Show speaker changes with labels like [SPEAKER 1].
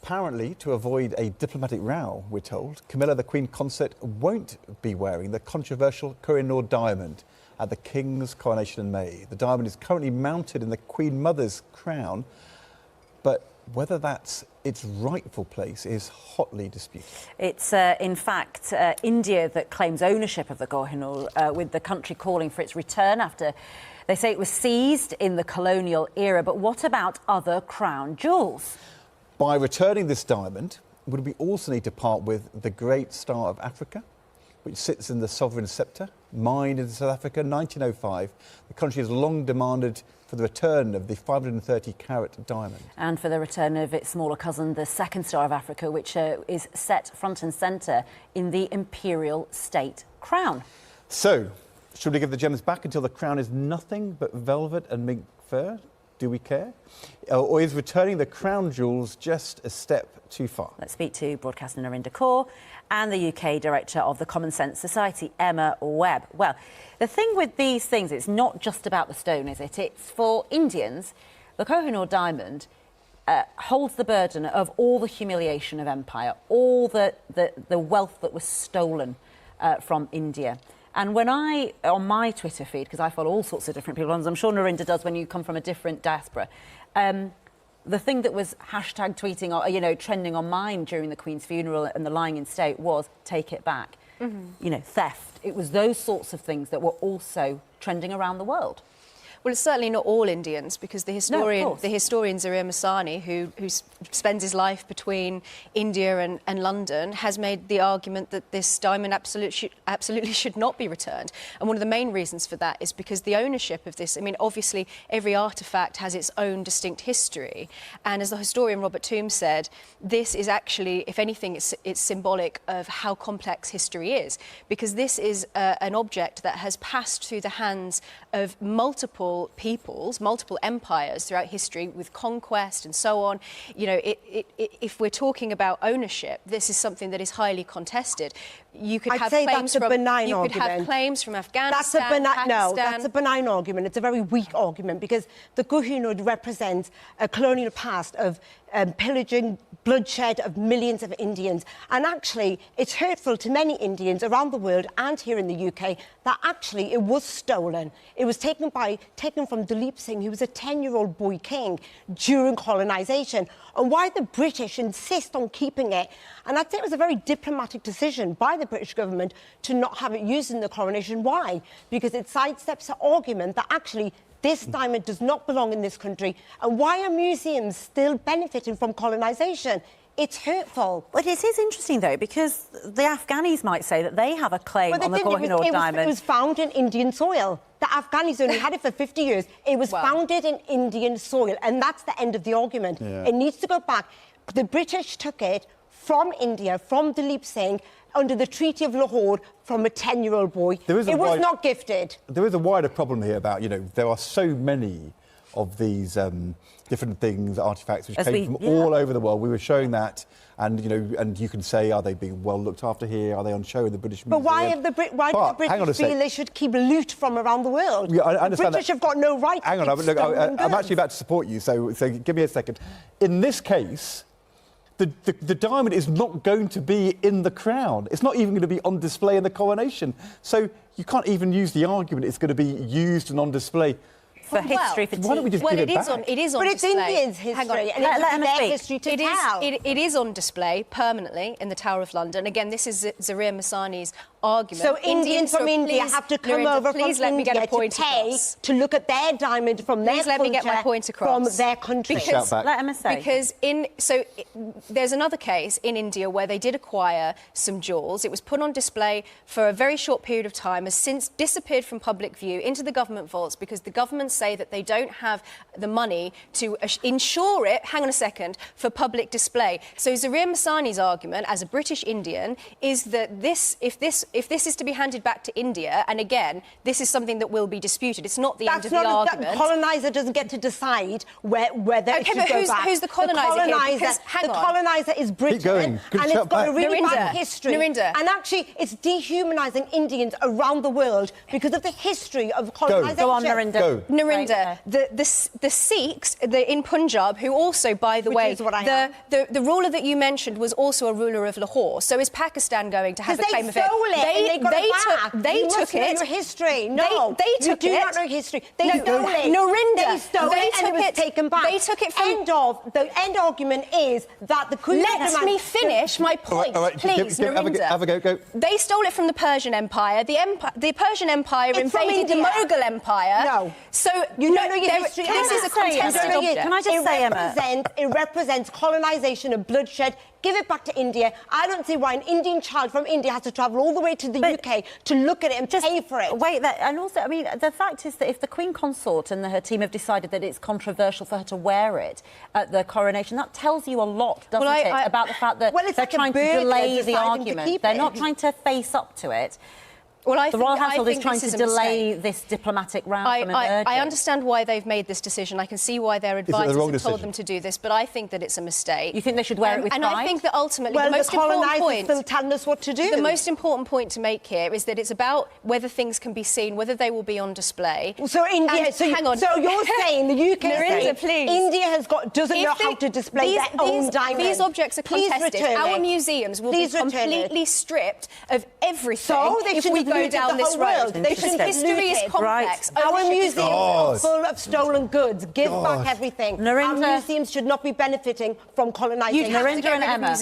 [SPEAKER 1] apparently, to avoid a diplomatic row, we're told, Camilla, the Queen Consort, won't be wearing the controversial Koh-i-Noor diamond at the King's coronation in May. The diamond is currently mounted in the Queen Mother's crown, but whether that's its rightful place is hotly disputed. It's,
[SPEAKER 2] in fact, India that claims ownership of the Koh-i-Noor, with the country calling for its return after they say it was seized in the colonial era. But what about other crown jewels?
[SPEAKER 1] By returning this diamond, would we also need to part with the Great Star of Africa, which sits in the sovereign sceptre, mined in South Africa, 1905. The country has long demanded for the return of the 530-carat diamond. And for the return of its smaller cousin, the Second Star of Africa, which is set front and centre in the imperial state crown. So, should we give the gems back until the crown is nothing but velvet and mink fur? Do we care? Or is returning the crown jewels just a step too far? Let's speak to broadcaster Narinder Kaur and the UK director of the Common Sense Society, Emma Webb. Well, the thing with these things, it's not just about the stone, is it? It's for Indians. The Koh-i-Noor diamond holds the burden of all the humiliation of empire, all the wealth that was stolen from India. And when on my Twitter feed, because I follow all sorts of different people, as I'm sure Narinder does when you come from a different diaspora, the thing that was hashtag tweeting, or, you know, trending on mine during the Queen's funeral and the lying in state was take it back. You know, theft. It was those sorts of things that were also trending around the world.
[SPEAKER 3] Well, it's certainly not all Indians, because the historian Zarir Masani, who spends his life between India and London, has made the argument that this diamond absolutely should not be returned. And one of the main reasons for that is because the ownership of this, I mean, obviously every artefact has its own distinct history. And as the historian Robert Toombs said, this is actually, if anything, it's symbolic of how complex history is, because this is an object that has passed through the hands of multiple peoples, multiple empires throughout history, with conquest and so on. You know, if we're talking about ownership, this is something that is highly contested. You could have claims from Afghanistan, Pakistan.
[SPEAKER 4] No, that's a benign argument. It's a very weak argument, because the Koh-i-Noor represents a colonial past of pillaging, bloodshed of millions of Indians. And actually, it's hurtful to many Indians around the world and here in the UK that actually it was stolen. It was taken from Dalip Singh, who was a 10-year-old boy king during colonisation. And why the British insist on keeping it, and I'd say it was a very diplomatic decision by the British government to not have it used in the coronation. Why? Because it sidesteps the argument that actually this diamond does not belong in this country. And why are museums still benefiting from colonisation? It's hurtful.
[SPEAKER 2] But it is interesting, though, because the Afghanis might say that they have a claim on the Koh-i-Noor diamond.
[SPEAKER 4] It was found in Indian soil. The Afghanis only had it for 50 years. It was founded in Indian soil, and that's the end of the argument. Yeah. It needs to go back. The British took it from India, from Dalip Singh, under the Treaty of Lahore, from a 10-year-old boy. It was not gifted.
[SPEAKER 1] There is a wider problem here about, you know, there are so many of these different things, artefacts, which came from all over the world. We were showing that, and, you know, and you can say, are they being well looked after here? Are they on show in the British Museum?
[SPEAKER 4] But why do the British feel they should keep loot from around the world?
[SPEAKER 1] Yeah, I understand
[SPEAKER 4] the British have got no right to keep stolen
[SPEAKER 1] I'm actually about to support you, so give me a second. In this case, the diamond is not going to be in the crown. It's not even going to be on display in the coronation. So you can't even use the argument it's going to be used and on display.
[SPEAKER 2] For history, for
[SPEAKER 1] why don't we just give it back?
[SPEAKER 3] It is on
[SPEAKER 4] but
[SPEAKER 3] display.
[SPEAKER 4] It's Indians' history, and it's their history to tell.
[SPEAKER 3] It is on display permanently in the Tower of London. Again, this is Zarir Masani's argument.
[SPEAKER 4] So Indians from India have to come over from India to pay to look at their diamond from their culture,
[SPEAKER 3] let me get my point across.
[SPEAKER 4] From their country.
[SPEAKER 2] Let Emma say.
[SPEAKER 3] Because there's another case in India where they did acquire some jewels. It was put on display for a very short period of time, has since disappeared from public view into the government vaults, because the government say that they don't have the money to insure it, hang on a second, for public display. So Zarir Masani's argument, as a British Indian, is that if this this is to be handed back to India, and again, this is something that will be disputed. It's not the end of the argument.
[SPEAKER 4] The coloniser doesn't get to decide whether it should go back.
[SPEAKER 3] Who's the coloniser here? Because,
[SPEAKER 4] the coloniser is Britain, and it's got a really bad history.
[SPEAKER 3] Narinder.
[SPEAKER 4] And actually, it's dehumanising Indians around the world because of the history of colonisation.
[SPEAKER 2] Go on, Narinder.
[SPEAKER 3] Narinder, the Sikhs in Punjab, who also, by the way, the ruler that you mentioned was also a ruler of Lahore. So is Pakistan going to have a claim of it?
[SPEAKER 4] They took it. Your history. No,
[SPEAKER 3] they took it.
[SPEAKER 4] You do not know history. They stole it.
[SPEAKER 3] Narinder,
[SPEAKER 4] they stole it, and it was taken back.
[SPEAKER 3] They took it from.
[SPEAKER 4] The end argument is that the Queen.
[SPEAKER 3] Let me finish my point, please, Narinder.
[SPEAKER 1] Have a go.
[SPEAKER 3] They stole it from the Persian Empire. The Persian Empire invaded the Mughal Empire.
[SPEAKER 4] No.
[SPEAKER 3] So
[SPEAKER 4] you don't know your history.
[SPEAKER 3] This is a contested object.
[SPEAKER 2] Can I just say, Emma?
[SPEAKER 4] It represents colonisation and bloodshed. Give it back to India. I don't see why an Indian child from India has to travel all the way to the UK to look at it and pay for it.
[SPEAKER 2] Wait, and also, I mean, the fact is that if the Queen Consort and her team have decided that it's controversial for her to wear it at the coronation, that tells you a lot, doesn't it, about the fact that they're trying to delay the argument. They're not trying to face up to it.
[SPEAKER 3] Well,
[SPEAKER 2] the Royal Household is trying to delay this diplomatic round from emerging.
[SPEAKER 3] I understand why they've made this decision. I can see why their advisors have told them to do this, but I think that it's a mistake.
[SPEAKER 2] You think they should wear it with pride?
[SPEAKER 3] And I think that ultimately
[SPEAKER 4] the most important point... still telling us what to do.
[SPEAKER 3] The most important point to make here is that it's about whether things can be seen, whether they will be on display.
[SPEAKER 4] So India...
[SPEAKER 3] hang on.
[SPEAKER 4] So you're saying the UK
[SPEAKER 3] Narinder, please.
[SPEAKER 4] India doesn't know how to display their own diamonds.
[SPEAKER 3] These objects are contested. Our museums will be completely stripped of everything if we go down this road. Because history is complex.
[SPEAKER 4] Our museums are full of stolen goods. Give back everything. Our museums should not be benefiting from colonisation.
[SPEAKER 2] Narinder and Emma.